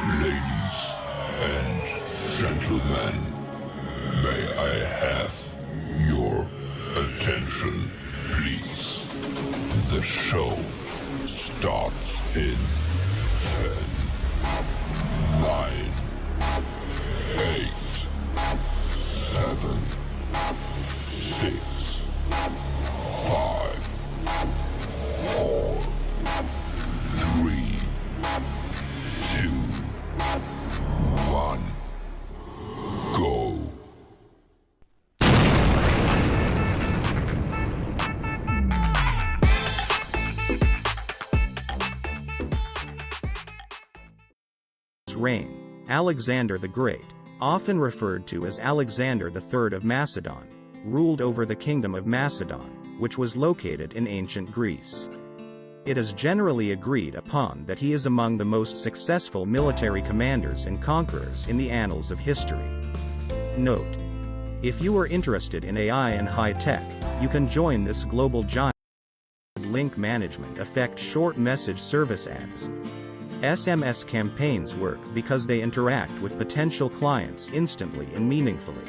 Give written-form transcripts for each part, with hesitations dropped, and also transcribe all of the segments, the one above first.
Ladies and gentlemen, may I have your attention, please? The show starts in 10, 9, 8, 7, 6, 5, 4, 3, 2, 1, go. Reign, Alexander the Great, often referred to as Alexander III of Macedon, ruled over the kingdom of Macedon, which was located in ancient Greece. It is generally agreed upon that he is among the most successful military commanders and conquerors in the annals of history. Note: if you are interested in AI and high-tech, you can join this global giant. Link management affects short message service ads. SMS campaigns work because they interact with potential clients instantly and meaningfully.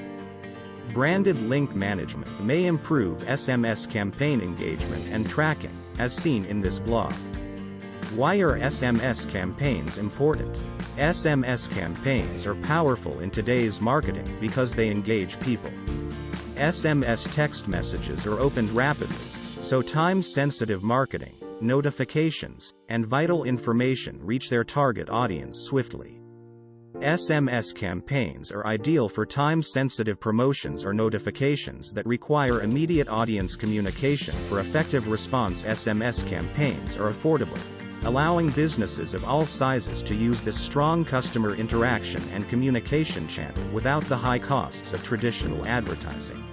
Branded link management may improve SMS campaign engagement and tracking, as seen in this blog. Why are SMS campaigns important? SMS campaigns are powerful in today's marketing because they engage people. SMS text messages are opened rapidly, so time-sensitive marketing, notifications, and vital information reach their target audience swiftly. SMS campaigns are ideal for time-sensitive promotions or notifications that require immediate audience communication. For effective response, SMS campaigns are affordable, allowing businesses of all sizes to use this strong customer interaction and communication channel without the high costs of traditional advertising.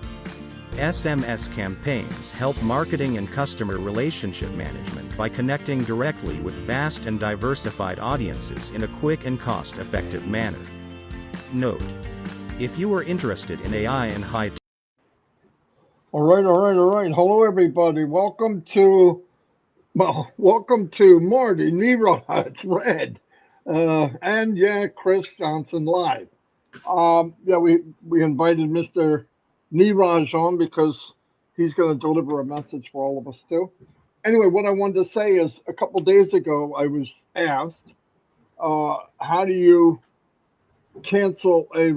SMS campaigns help marketing and customer relationship management by connecting directly with vast and diversified audiences in a quick and cost-effective manner. Note: if you are interested in AI and high-tech. All right. Hello, everybody. Welcome to Marty, Niraj, Red, and Chris Johnson live. We invited Mr. Niraj on because he's going to deliver a message for all of us too. Anyway, what I wanted to say is, a couple days ago I was asked, how do you cancel a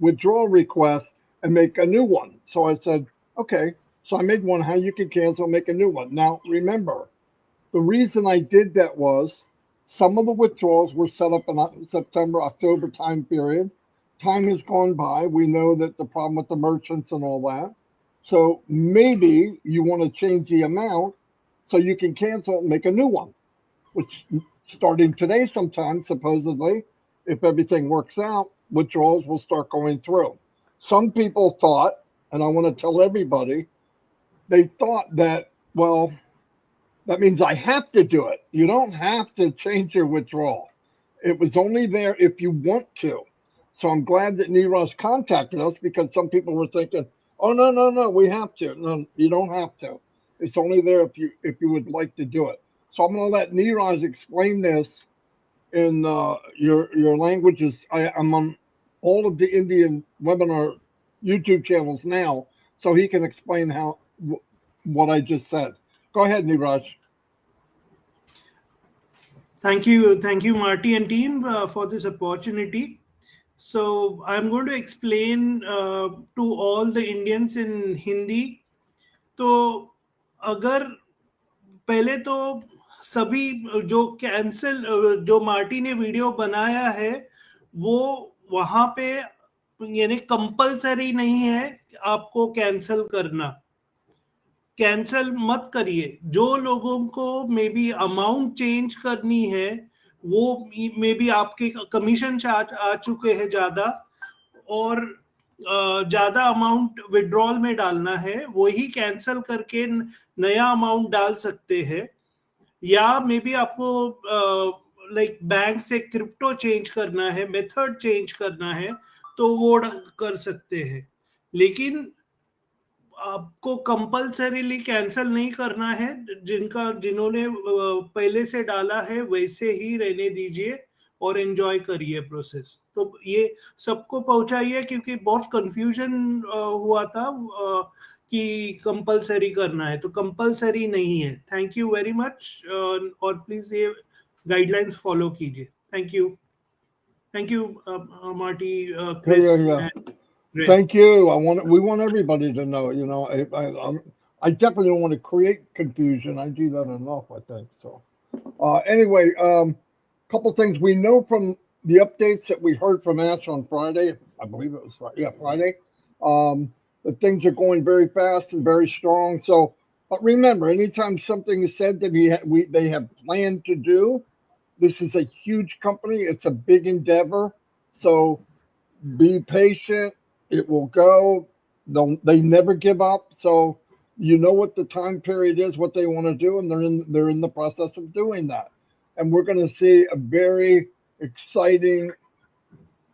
withdrawal request and make a new one? So I said, okay. So I made one, how you can cancel, make a new one. Now remember, the reason I did that was some of the withdrawals were set up in September, October time period. Time has gone by. We know that the problem with the merchants and all that. So maybe you want to change the amount so you can cancel and make a new one, which starting today sometime, supposedly, if everything works out, withdrawals will start going through. Some people thought, and I want to tell everybody, they thought that, well, that means I have to do it. You don't have to change your withdrawal. It was only there if you want to. So I'm glad that Niraj contacted us, because some people were thinking, oh, no, we have to. No, you don't have to. It's only there if you would like to do it. So I'm going to let Niraj explain this in your languages. I'm on all of the Indian webinar YouTube channels now, so he can explain what I just said. Go ahead, Niraj. Thank you, Marty and team, for this opportunity. So I'm going to explain to all the Indians in Hindi. तो अगर पहले तो सभी जो Marty ने video बनाया है, वो वहां पे यानी कंपलसरी नहीं है आपको कैंसिल करना. कैंसिल मत करिए. जो लोगों को मे बी अमाउंट चेंज करनी है, वो मे बी आपके कमीशन आ चुके हैं ज्यादा, और ज्यादा अमाउंट विड्रॉल में डालना है, वही कैंसिल करके नया अमाउंट डाल सकते हैं. या मे बी आपको लाइक बैंक से क्रिप्टो चेंज करना है, मेथड चेंज करना है, तो वो कर सकते हैं. लेकिन आपको कंपल्सरीली कैंसिल नहीं करना है, जिन्होंने पहले से डाला है वैसे ही रहने दीजिए और एंजॉय करिए प्रोसेस। तो ये सबको पहुंचाइए, क्योंकि बहुत कंफ्यूजन हुआ था कि कंपल्सरी करना है, तो कंपल्सरी नहीं है। थैंक यू वेरी मच, और प्लीज ये गाइडलाइंस फॉलो कीजिए। Thank you Marty, Chris Yeah. And Ray. Thank you. We want everybody to know. I definitely don't want to create confusion. I do that enough, I think. So, anyway, couple things we know from the updates that we heard from Ash on Friday. I believe it was Friday. Yeah, Friday. That things are going very fast and very strong. So, but remember, anytime something is said that they have planned to do, this is a huge company. It's a big endeavor. So be patient. It will go. They never give up. So you know what the time period is, what they want to do, and they're in the process of doing that. And we're going to see a very exciting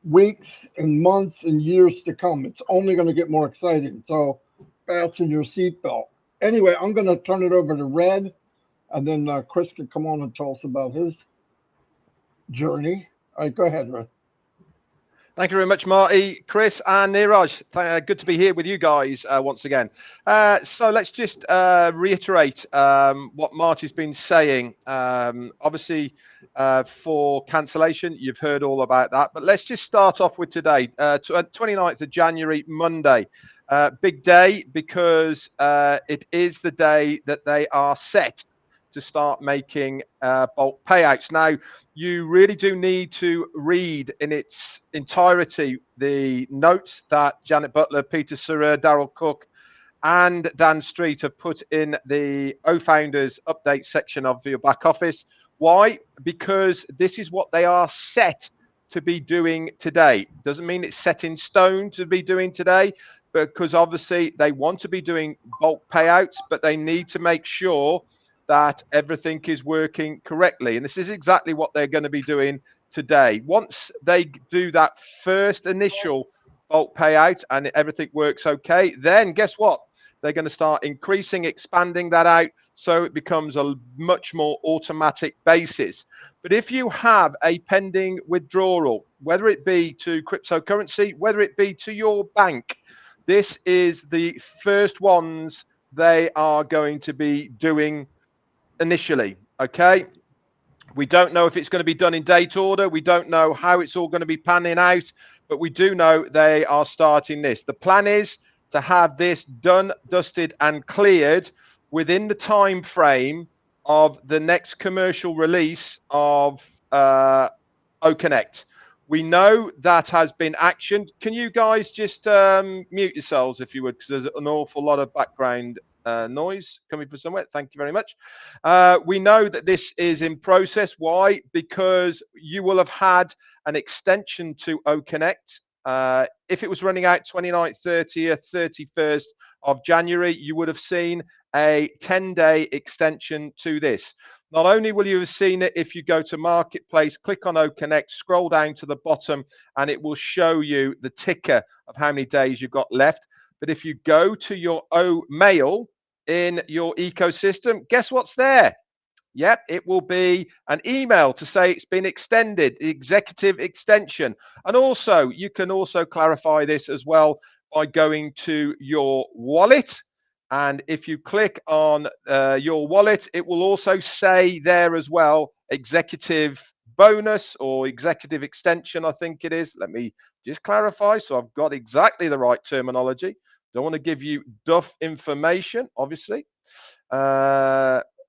weeks and months and years to come. It's only going to get more exciting. So fasten your seatbelt. Anyway, I'm going to turn it over to Red, and then Chris can come on and tell us about his journey. All right, go ahead, Red. Thank you very much, Marty, Chris, and Neeraj. Good to be here with you guys once again. So let's just reiterate what Marty's been saying. Obviously, for cancellation, you've heard all about that. But let's just start off with today, 29th of January, Monday. Big day because it is the day that they are set to start making bulk payouts. Now, you really do need to read in its entirety the notes that Janet Butler, Peter Surrer, Daryl Cook, and Dan Street have put in the O-Founders update section of your back office. Why? Because this is what they are set to be doing today. Doesn't mean it's set in stone to be doing today, because obviously they want to be doing bulk payouts, but they need to make sure that everything is working correctly. And this is exactly what they're going to be doing today. Once they do that first initial bulk payout and everything works okay, then guess what? They're going to start increasing, expanding that out, so it becomes a much more automatic basis. But if you have a pending withdrawal, whether it be to cryptocurrency, whether it be to your bank, this is the first ones they are going to be doing initially. Okay, we don't know if it's going to be done in date order. We don't know how it's all going to be panning out, but we do know they are starting this. The plan is to have this done, dusted, and cleared within the time frame of the next commercial release of OConnect. We know that has been actioned. Can you guys just mute yourselves if you would, because there's an awful lot of background noise coming from somewhere. Thank you very much. We know that this is in process. Why? Because you will have had an extension to OConnect. If it was running out 29th, 30th, 31st of January, you would have seen a 10-day extension to this. Not only will you have seen it, if you go to Marketplace, click on OConnect, scroll down to the bottom, and it will show you the ticker of how many days you've got left. But if you go to your mail in your ecosystem, guess what's there? Yep, it will be an email to say it's been extended, the executive extension. And also, you can also clarify this as well by going to your wallet. And if you click on your wallet, it will also say there as well, executive bonus or executive extension, I think it is. Let me just clarify so I've got exactly the right terminology. Don't want to give you duff information, obviously.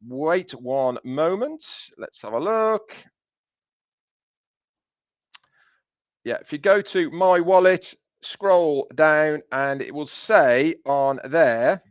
Wait one moment. Let's have a look. Yeah, if you go to my wallet, scroll down, and it will say on there,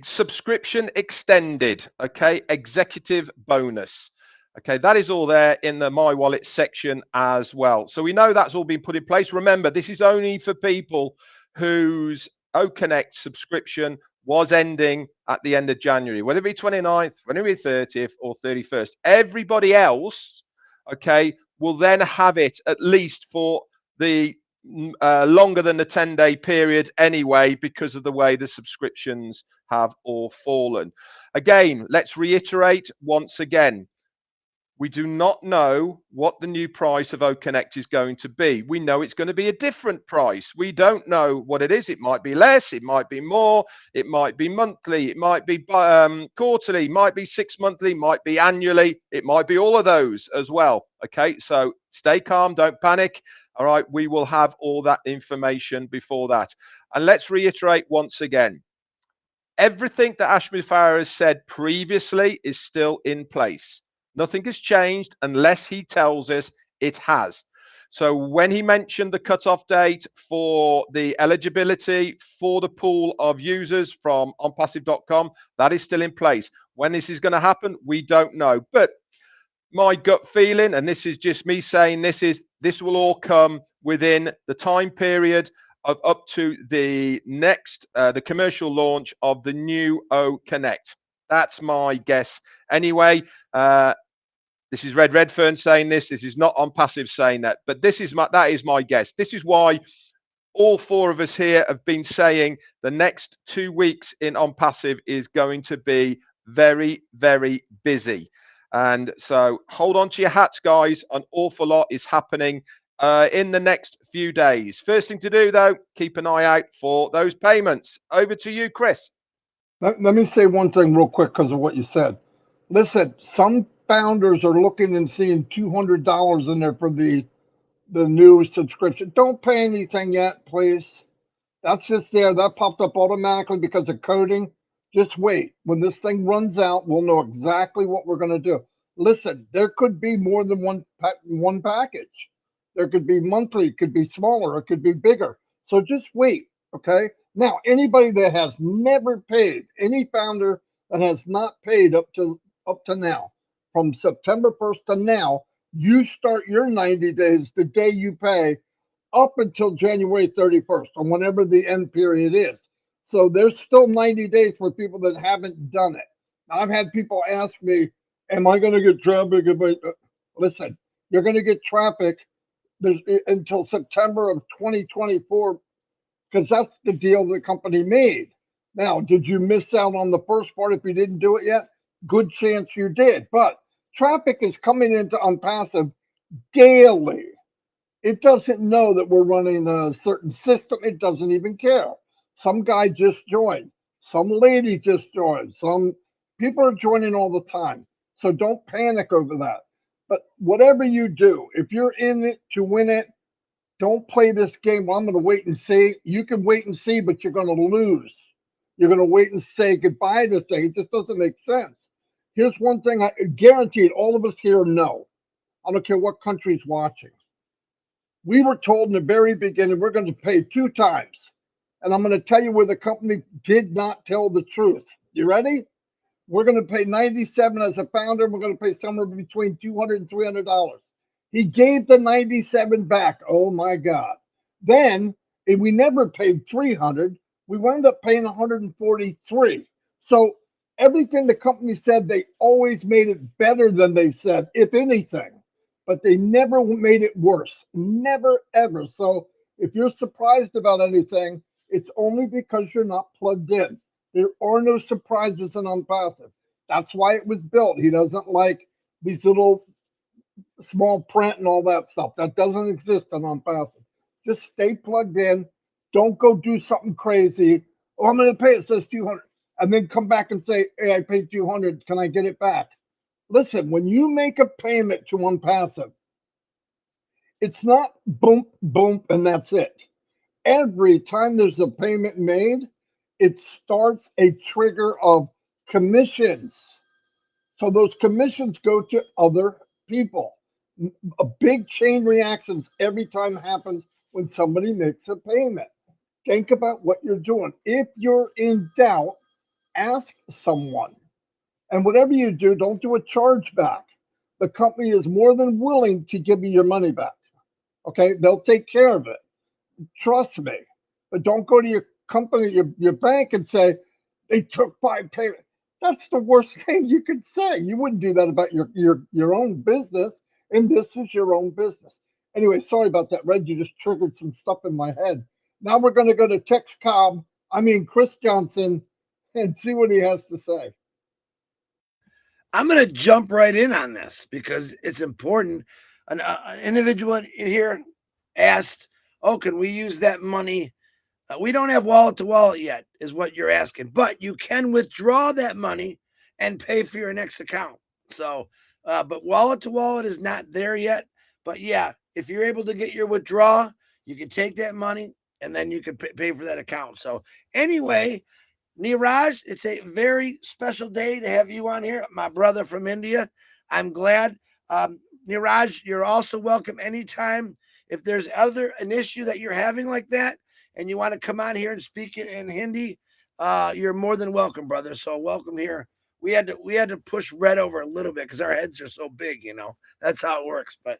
subscription extended. Okay, executive bonus. Okay, that is all there in the My Wallet section as well. So we know that's all been put in place. Remember, this is only for people whose OConnect subscription was ending at the end of January, whether it be 29th, whether it be 30th or 31st. Everybody else, okay, will then have it at least for the longer than the 10-day period anyway, because of the way the subscriptions have all fallen. Again, let's reiterate once again. We do not know what the new price of OConnect is going to be. We know it's going to be a different price. We don't know what it is. It might be less, it might be more, it might be monthly, it might be quarterly, it might be 6 monthly, it might be annually, it might be all of those as well. Okay, so stay calm, don't panic. All right, we will have all that information before that. And let's reiterate once again, everything that Ashmi Farah has said previously is still in place. Nothing has changed unless he tells us it has. So when he mentioned the cutoff date for the eligibility for the pool of users from onpassive.com, that is still in place. When this is going to happen, we don't know. But my gut feeling, and this is just me saying this will all come within the time period of up to the next, the commercial launch of the new OConnect. That's my guess. Anyway, this is Red Redfern saying this. This is not ONPASSIVE saying that, but that is my guess. This is why all four of us here have been saying the next 2 weeks in ONPASSIVE is going to be very, very busy. And so hold on to your hats, guys. An awful lot is happening in the next few days. First thing to do, though, keep an eye out for those payments. Over to you, Chris. Let me say one thing real quick because of what you said. Listen, some founders are looking and seeing $200 in there for the new subscription. Don't pay anything yet, please. That's just there. That popped up automatically because of coding. Just wait. When this thing runs out, we'll know exactly what we're going to do. Listen, there could be more than one package. There could be monthly, it could be smaller, it could be bigger. So just wait, okay? Now, anybody that has never paid, any founder that has not paid up to now, from September 1st to now, you start your 90 days the day you pay up until January 31st, or whenever the end period is. So there's still 90 days for people that haven't done it. Now, I've had people ask me, am I going to get traffic? Listen, you're going to get traffic until September of 2024, because that's the deal the company made. Now, did you miss out on the first part if you didn't do it yet? Good chance you did. But traffic is coming into ONPASSIVE daily. It doesn't know that we're running a certain system. It doesn't even care. Some guy just joined. Some lady just joined. Some people are joining all the time. So don't panic over that. But whatever you do, if you're in it to win it, don't play this game. Well, I'm going to wait and see. You can wait and see, but you're going to lose. You're going to wait and say goodbye to things. It just doesn't make sense. Here's one thing I guaranteed all of us here know. I don't care what country's watching. We were told in the very beginning we're going to pay 2 times. And I'm going to tell you where the company did not tell the truth. You ready? We're going to pay $97 as a founder. And we're going to pay somewhere between $200 and $300. He gave the 97 back. Oh my God. Then, if we never paid 300, we wound up paying 143. So everything the company said, they always made it better than they said, if anything. But they never made it worse. Never, ever. So if you're surprised about anything, it's only because you're not plugged in. There are no surprises in ONPASSIVE. That's why it was built. He doesn't like these little small print and all that stuff. That doesn't exist in ONPASSIVE. Just stay plugged in. Don't go do something crazy. Oh, I'm going to pay. It says 200. And then come back and say, hey, I paid 200. Can I get it back? Listen, when you make a payment to ONPASSIVE, it's not boom, boom, and that's it. Every time there's a payment made, it starts a trigger of commissions. So those commissions go to other people. A big chain reactions every time happens when somebody makes a payment. Think about what you're doing. If you're in doubt, ask someone. And whatever you do, don't do a chargeback. The company is more than willing to give you your money back. Okay, they'll take care of it. Trust me. But don't go to your company, your bank, and say they took 5 payments. That's the worst thing you could say. You wouldn't do that about your own business, and this is your own business. Anyway, sorry about that, Red. You just triggered some stuff in my head. Now we're going to go to Chris Johnson, and see what he has to say. I'm going to jump right in on this because it's important. An individual in here asked, "Oh, can we use that money?" We don't have wallet to wallet yet, is what you're asking, but you can withdraw that money and pay for your next account. So, but wallet to wallet is not there yet. But yeah, if you're able to get your withdrawal, you can take that money and then you can pay for that account. So, anyway, Niraj, it's a very special day to have you on here, my brother from India. I'm glad. Niraj, you're also welcome anytime. If there's an issue that you're having like that, and you want to come on here and speak in Hindi, you're more than welcome, brother. So welcome here. We had to push Red over a little bit because our heads are so big, That's how it works. But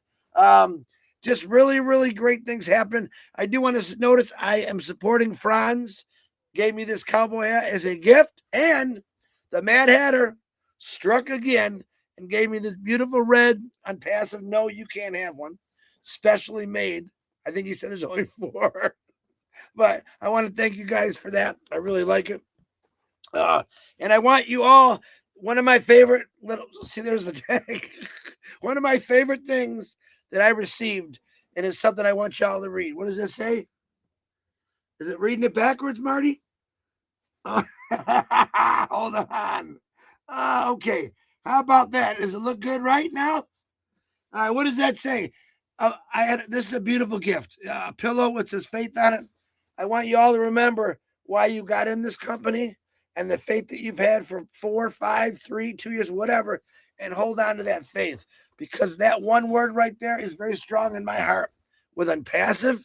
just really, really great things happen. I do want to notice I am supporting Franz. Gave me this cowboy hat as a gift, and the Mad Hatter struck again and gave me this beautiful red ONPASSIVE. No, you can't have one. Specially made. I think he said there's only 4. But I want to thank you guys for that. I really like it. And I want you all, one of my favorite there's the tag. One of my favorite things that I received, and it's something I want y'all to read. What does it say? Is it reading it backwards, Marty? Hold on. Okay. How about that? Does it look good right now? All right. What does that say? This is a beautiful gift. A pillow with says faith on it. I want you all to remember why you got in this company and the faith that you've had for 4, 5, 3, 2 years, whatever, and hold on to that faith, because that one word right there is very strong in my heart with ONPASSIVE.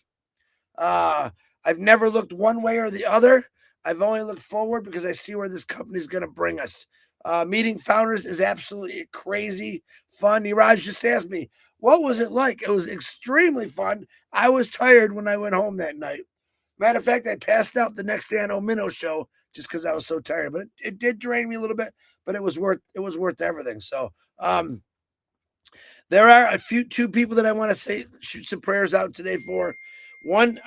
I've never looked one way or the other. I've only looked forward because I see where this company is going to bring us. Meeting founders is absolutely crazy fun. Niraj just asked me, what was it like? It was extremely fun. I was tired when I went home that night. Matter of fact, I passed out the next day on Omino show just because I was so tired. But it did drain me a little bit, but it was worth everything. So there are two people that I want to shoot some prayers out today for. One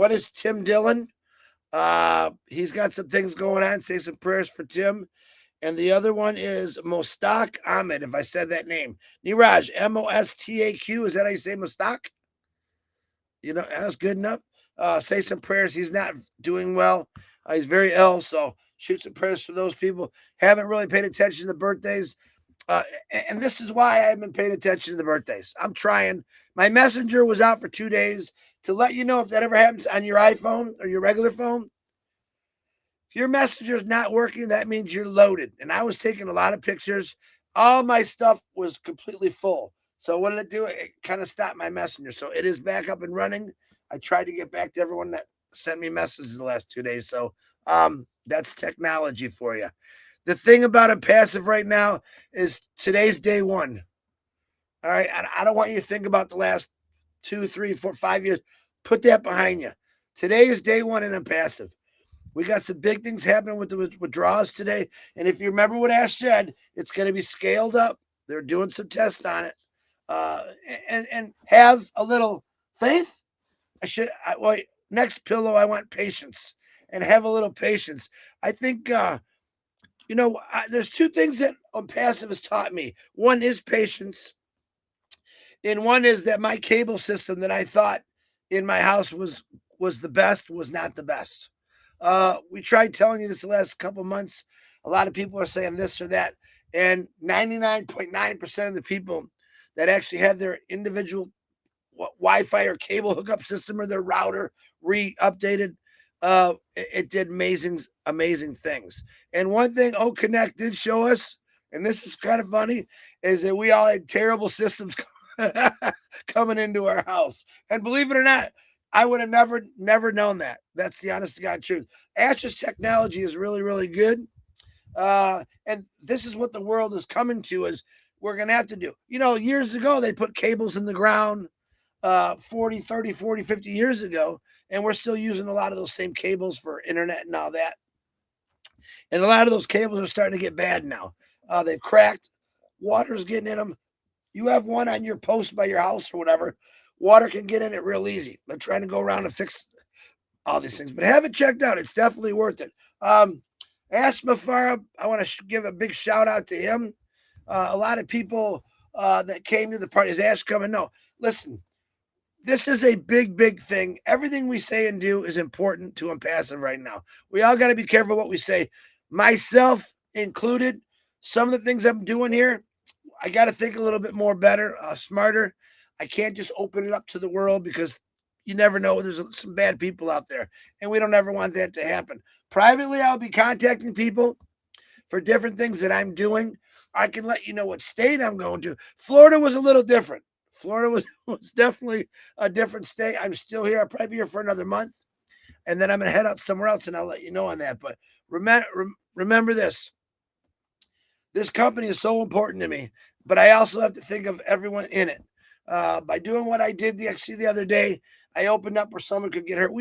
is Tim Dillon. He's got some things going on. Say some prayers for Tim. And the other one is Mostaq Ahmed, if I said that name. Niraj, Mostaq. Is that how you say Mostaq? That's good enough. Say some prayers. He's not doing well. He's very ill. So shoot some prayers for those people. Haven't really paid attention to the birthdays. And this is why I haven't been paying attention to the birthdays. I'm trying. My messenger was out for 2 days to let you know if that ever happens on your iPhone or your regular phone. If your messenger is not working, that means you're loaded. And I was taking a lot of pictures. All my stuff was completely full. So what did it do? It kind of stopped my messenger. So it is back up and running. I tried to get back to everyone that sent me messages the last 2 days. So that's technology for you. The thing about ONPASSIVE right now is today's day 1. All right. I don't want you to think about the last 2, 3, 4, 5 years. Put that behind you. Today is day 1 in ONPASSIVE. We got some big things happening with the withdrawals today. And if you remember what Ash said, it's going to be scaled up. They're doing some tests on it. And have a little faith. Next pillow, I want patience, and have a little patience. I think, there's 2 things that ONPASSIVE has taught me. One is patience. And one is that my cable system that I thought in my house was the best was not the best. We tried telling you this the last couple months. A lot of people are saying this or that. And 99.9% of the people that actually have their individual Wi-Fi or cable hookup system or their router re-updated, it did amazing things. And one thing OConnect did show us, and this is kind of funny, is that we all had terrible systems coming into our house. And believe it or not, I would have never known that. That's the honest to God truth. Ash's technology is really, really good. And this is what the world is coming to, is we're going to have to do. Years ago, they put cables in the ground 40, 30, 40, 50 years ago, and we're still using a lot of those same cables for internet and all that. And a lot of those cables are starting to get bad now. They've cracked. Water's getting in them. You have one on your post by your house or whatever, water can get in it real easy. They're trying to go around and fix all these things, but have it checked out. It's definitely worth it. Ash Mafara, I want to give a big shout out to him. A lot of people that came to the party. Is Ash coming? No. Listen, this is a big, big thing. Everything we say and do is important to ONPASSIVE right now. We all got to be careful what we say, myself included. Some of the things I'm doing here, I got to think a little bit more better, smarter. I can't just open it up to the world because you never know. There's some bad people out there, and we don't ever want that to happen. Privately, I'll be contacting people for different things that I'm doing. I can let you know what state I'm going to. Florida was a little different. Florida was definitely a different state. I'm still here. I'll probably be here for another month, and then I'm going to head out somewhere else, and I'll let you know on that. But remember this. This company is so important to me, but I also have to think of everyone in it. By doing what I did actually the other day, I opened up where someone could get hurt.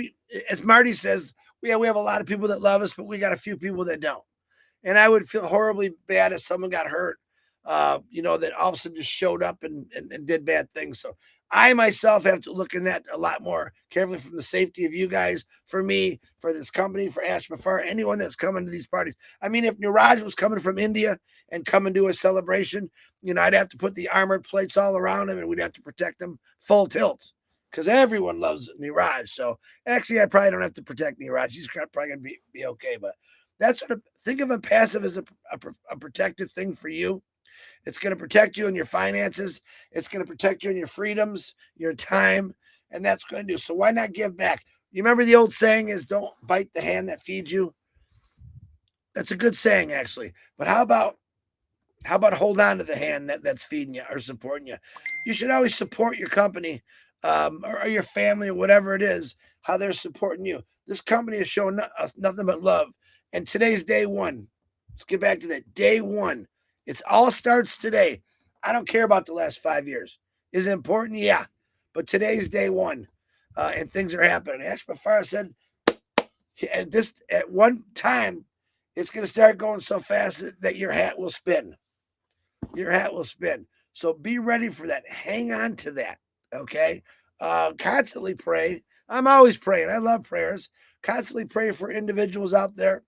As Marty says, we have a lot of people that love us, but we got a few people that don't. And I would feel horribly bad if someone got hurt, that all of a sudden just showed up and did bad things. So I myself have to look in that a lot more carefully from the safety of you guys, for me, for this company, for Ash Mafar, anyone that's coming to these parties. I mean, if Niraj was coming from India and coming to a celebration, I'd have to put the armored plates all around him and we'd have to protect him full tilt because everyone loves Niraj. So actually, I probably don't have to protect Niraj. He's probably going to be okay. But that's what think of ONPASSIVE as a protective thing for you. It's going to protect you in your finances. It's going to protect you in your freedoms, your time, and that's going to do. So why not give back? You remember the old saying is don't bite the hand that feeds you? That's a good saying, actually. But how about hold on to the hand that's feeding you or supporting you? You should always support your company or your family or whatever it is, how they're supporting you. This company has shown nothing but love. And today's day one. Let's get back to that. Day one. It all starts today. I don't care about the last 5 years. Is it important? Yeah. But today's day one, and things are happening. Ash Mafara said at one time, it's going to start going so fast that your hat will spin. Your hat will spin. So be ready for that. Hang on to that. Okay? Constantly pray. I'm always praying. I love prayers. Constantly pray for individuals out there.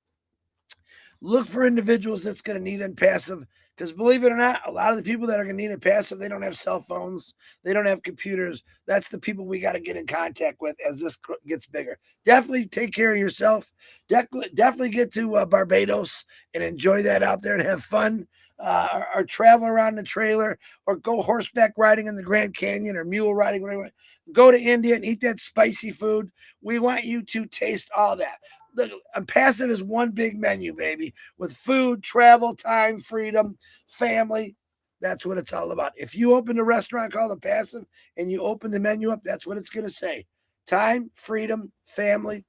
Look for individuals that's going to need ONPASSIVE. Because believe it or not, a lot of the people that are going to need ONPASSIVE, they don't have cell phones. They don't have computers. That's the people we got to get in contact with as this gets bigger. Definitely take care of yourself. Definitely get to Barbados and enjoy that out there and have fun. Or travel around the trailer or go horseback riding in the Grand Canyon or mule riding, whatever. Go to India and eat that spicy food. We want you to taste all that. Look, ONPASSIVE is one big menu, baby, with food, travel, time, freedom, family. That's what it's all about. If you open a restaurant called ONPASSIVE and you open the menu up, that's what it's going to say. Time, freedom, family,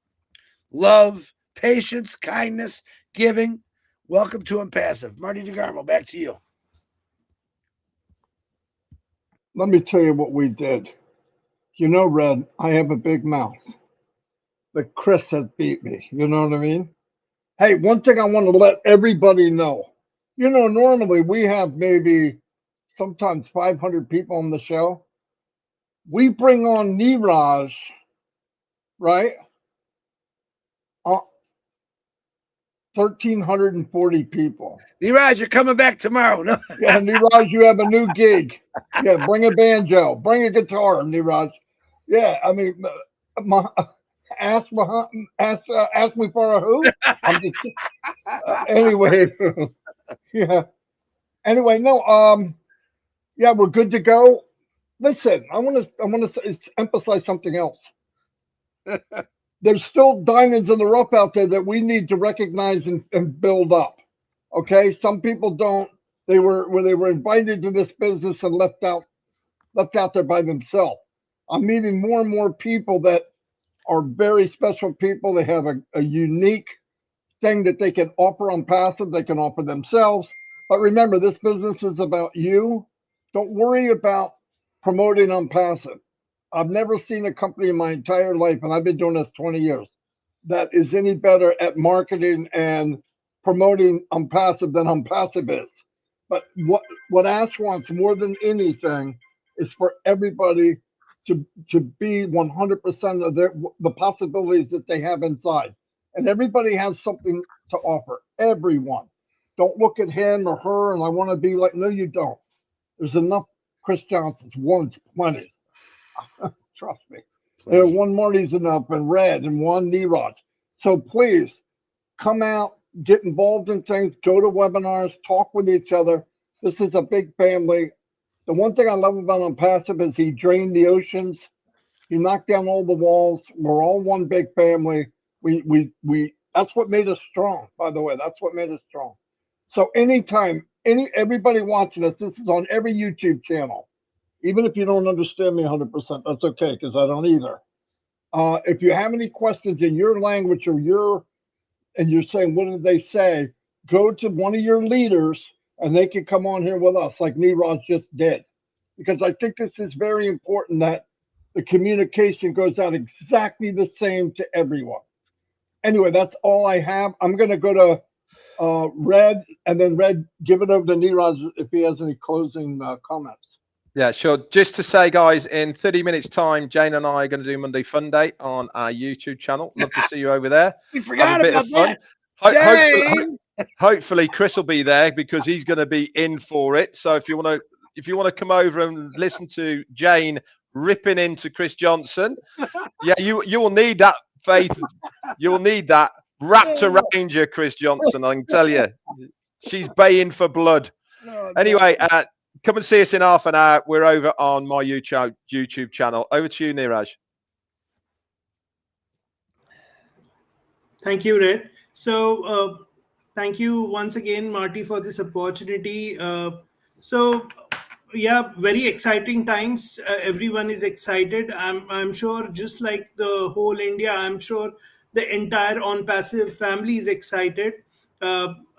love, patience, kindness, giving. Welcome to ONPASSIVE. Marty DeGarmo, back to you. Let me tell you what we did. Red, I have a big mouth. But Chris has beat me. You know what I mean? Hey, one thing I want to let everybody know. Normally we have maybe sometimes 500 people on the show. We bring on Niraj, right? 1,340 people. Niraj, you're coming back tomorrow. No. Yeah, Niraj, you have a new gig. Yeah, bring a banjo, bring a guitar, Niraj. Yeah, I mean, ask me for a who? I'm just anyway. Yeah. Anyway, no. Yeah, we're good to go. Listen, I want to emphasize something else. There's still diamonds in the rough out there that we need to recognize and build up. Okay, some people don't. They were invited to this business and left out there by themselves. I'm meeting more and more people that are very special people. They have a unique thing that they can offer ONPASSIVE. They can offer themselves. But remember, this business is about you. Don't worry about promoting ONPASSIVE. I've never seen a company in my entire life, and I've been doing this 20 years, that is any better at marketing and promoting ONPASSIVE than ONPASSIVE is. But what Ash wants more than anything is for everybody to be 100% of the possibilities that they have inside. And everybody has something to offer. Everyone. Don't look at him or her and I want to be like, no, you don't. There's enough Chris Johnsons. One's plenty. Trust me. Plenty. One Marty's enough, and Red, and one Niraj. So please come out, get involved in things, go to webinars, talk with each other. This is a big family. The one thing I love about ONPASSIVE is he drained the oceans. He knocked down all the walls. We're all one big family. We that's what made us strong, by the way. That's what made us strong. So anytime, everybody watching this is on every YouTube channel. Even if you don't understand me 100%, that's okay, because I don't either. If you have any questions in your language or you're saying, what did they say? Go to one of your leaders and they can come on here with us like Niraj just did. Because I think this is very important that the communication goes out exactly the same to everyone. Anyway, that's all I have. I'm going to go to Red, and then Red, give it over to Niraj if he has any closing comments. Yeah, sure. Just to say, guys, in 30 minutes' time, Jane and I are going to do Monday Fun Day on our YouTube channel. Love to see you over there. We forgot about that. Hopefully, Chris will be there because he's going to be in for it. So if you want to come over and listen to Jane ripping into Chris Johnson, yeah, you will need that faith. You'll need that wrapped around you, Chris Johnson. I can tell you, she's baying for blood. Anyway. Come and see us in half an hour. We're over on my YouTube channel. Over to you, Niraj. Thank you, Red. So thank you once again, Marty, for this opportunity. Yeah, very exciting times. Everyone is excited. I'm sure, just like the whole India, I'm sure the entire ONPASSIVE family is excited.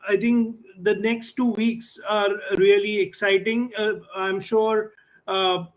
I think the next 2 weeks are really exciting. I'm sure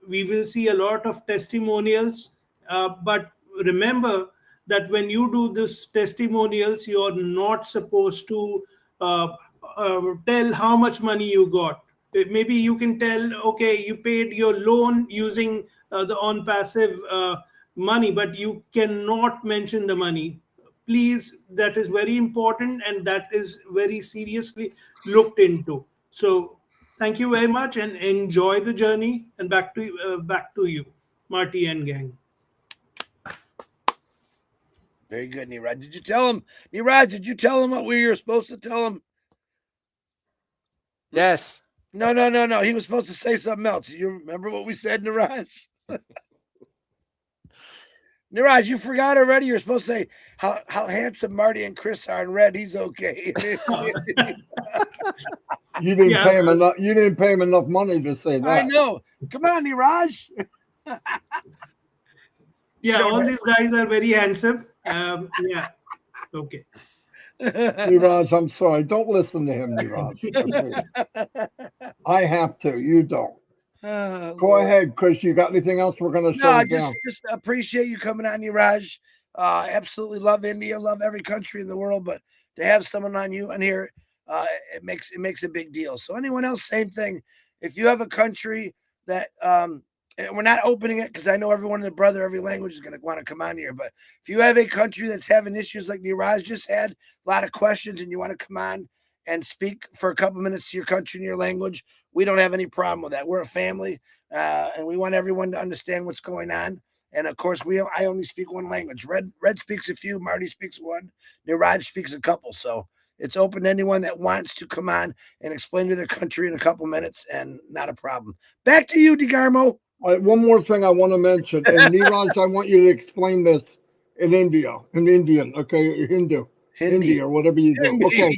we will see a lot of testimonials. But remember that when you do this testimonials, you're not supposed to tell how much money you got. Maybe you can tell, okay, you paid your loan using the ONPASSIVE money, but you cannot mention the money. Please, that is very important, and that is very seriously looked into. So thank you very much, and enjoy the journey. And back to you, Marty and gang. Very good, Niraj. Did you tell him, Niraj? Did you tell him what we were supposed to tell him? Yes. No. He was supposed to say something else. You remember what we said, Niraj? Niraj, you forgot already. You're supposed to say how handsome Marty and Chris are, and Red, he's okay. You didn't pay him enough. You didn't pay him enough money to say that. I know. Come on, Niraj. Yeah, all these guys are very handsome. Yeah. Okay. Niraj, I'm sorry. Don't listen to him, Niraj. I have to. You don't. Go ahead, Chris. You got anything else? We're going to shut it down. Just appreciate you coming on, Niraj. Absolutely love India, love every country in the world, but to have someone on here, it makes a big deal. So anyone else, same thing. If you have a country that we're not opening it because I know everyone in the brother, every language is going to want to come on here. But if you have a country that's having issues like Niraj just had, a lot of questions, and you want to come on and speak for a couple minutes to your country and your language, we don't have any problem with that. We're a family, and we want everyone to understand what's going on. And of course, I only speak one language. Red speaks a few, Marty speaks one, Niraj speaks a couple. So it's open to anyone that wants to come on and explain to their country in a couple minutes, and not a problem. Back to you, DeGarmo. All right, one more thing I want to mention, and Niraj, I want you to explain this in Indian, okay, Hindi, or whatever you do. Okay,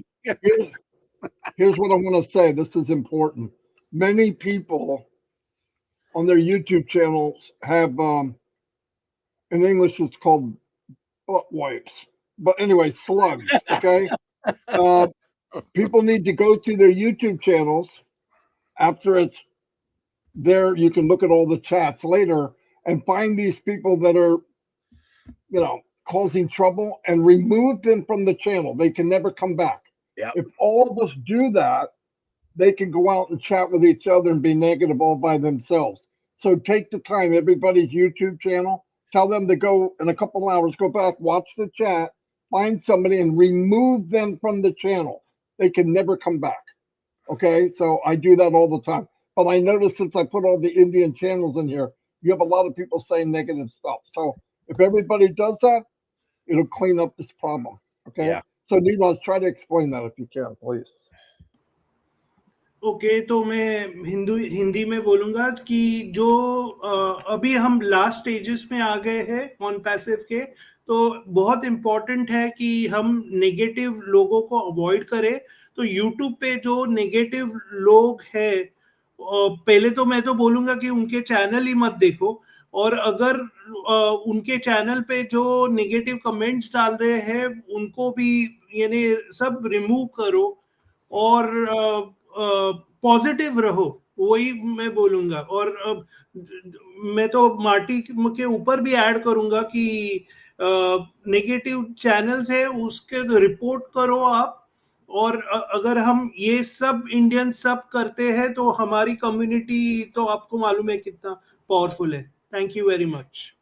here's what I want to say. This is important. Many people on their YouTube channels have, in English, it's called butt wipes. But anyway, slugs, okay? People need to go to their YouTube channels after it's there. You can look at all the chats later and find these people that are, causing trouble and remove them from the channel. They can never come back. Yep. If all of us do that, they can go out and chat with each other and be negative all by themselves. So take the time, everybody's YouTube channel, tell them to go in a couple hours, go back, watch the chat, find somebody and remove them from the channel. They can never come back. Okay, so I do that all the time. But I noticed since I put all the Indian channels in here, you have a lot of people saying negative stuff. So if everybody does that, it'll clean up this problem. Okay. Yeah. So Neeraj, try to explain that if you can, please. Okay तो मैं हिंदी में बोलूँगा कि जो अभी हम last stages में आ गए हैं ऑन पैसिव के, तो बहुत इम्पोर्टेंट है कि हम नेगेटिव लोगों को अवॉइड करें. तो यूट्यूब पे जो नेगेटिव लोग हैं, पहले तो मैं तो बोलूँगा कि उनके चैनल ही मत देखो, और अगर उनके चैनल पे जो नेगेटिव कमेंट्स डाल रहे हैं उनको भी यानी सब रिमूव करो और पॉजिटिव रहो, वही मैं बोलूंगा. और मैं तो मार्टी के ऊपर भी ऐड करूंगा कि नेगेटिव चैनल्स है उसके रिपोर्ट करो आप. और अगर हम ये सब इंडियन सब करते हैं तो हमारी कम्युनिटी तो आपको मालूम है कितना पावरफुल है. Thank you very much.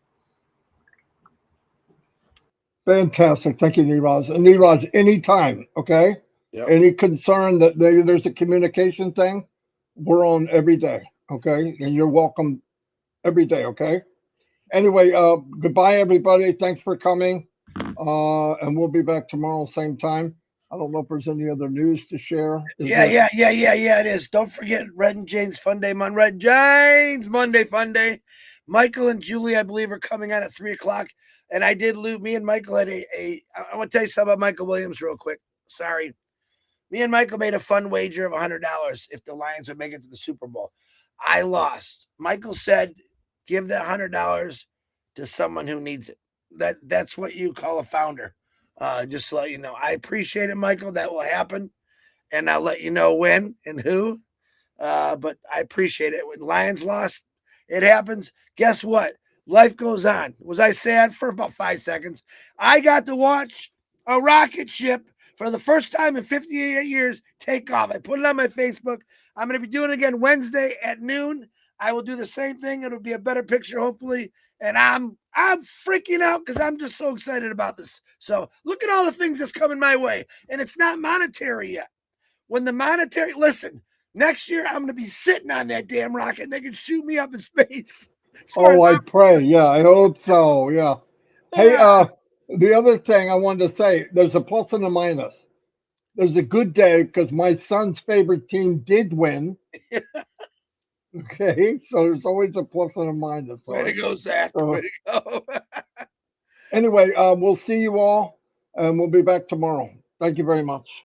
Fantastic. Thank you, Neeraj. And Neeraj, anytime, okay? Yep. Any concern that there's a communication thing, we're on every day, okay? And you're welcome every day, okay? Anyway, goodbye, everybody. Thanks for coming. And we'll be back tomorrow, same time. I don't know if there's any other news to share. Yeah, it is. Don't forget Red and Jane's Fun Day Monday. Red Jane's Monday Fun Day. Michael and Julie, I believe, are coming on at 3:00. And I did lose. Me and Michael had I want to tell you something about Michael Williams real quick. Sorry. Me and Michael made a fun wager of $100 if the Lions would make it to the Super Bowl. I lost. Michael said, give that $100 to someone who needs it. That's what you call a founder. Just to let you know. I appreciate it, Michael. That will happen. And I'll let you know when and who. But I appreciate it. When Lions lost, it happens. Guess what? Life goes on. Was I sad for about 5 seconds? I got to watch a rocket ship for the first time in 58 years take off. I put it on my Facebook. I'm going to be doing it again Wednesday at noon. I will do the same thing. It'll be a better picture, hopefully. And I'm freaking out because I'm just so excited about this. So look at all the things that's coming my way. And it's not monetary yet. When the monetary, listen, next year I'm going to be sitting on that damn rocket and they can shoot me up in space. Oh, I pray. Yeah, I hope so. Yeah. Hey, the other thing I wanted to say, there's a plus and a minus. There's a good day because my son's favorite team did win. Okay, so there's always a plus and a minus. Way to go, Zach. Way to go. Anyway, we'll see you all, and we'll be back tomorrow. Thank you very much.